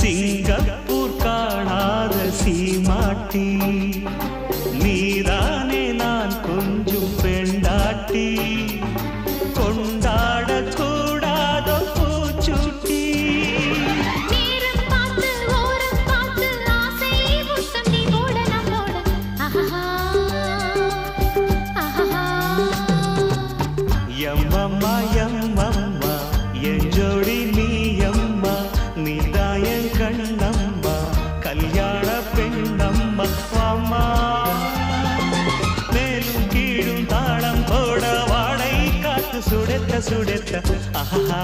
Singapore காணாத சீமாட்டி நீதானே நான் கொஞ்சம் பெண்டாட்டி கொண்டாட கூடாத பூச்சுட்டி எம்மம்மா எம்மம்மா என் ஜோடி நீ அம்மா நீதாயன் கண்ணம்மா கல்யாண பெண்ணம்மா அம்மா மேலும் கீழும் தாளம் போட வாடை காத்து சுடத்த சுடத்த ஆஹா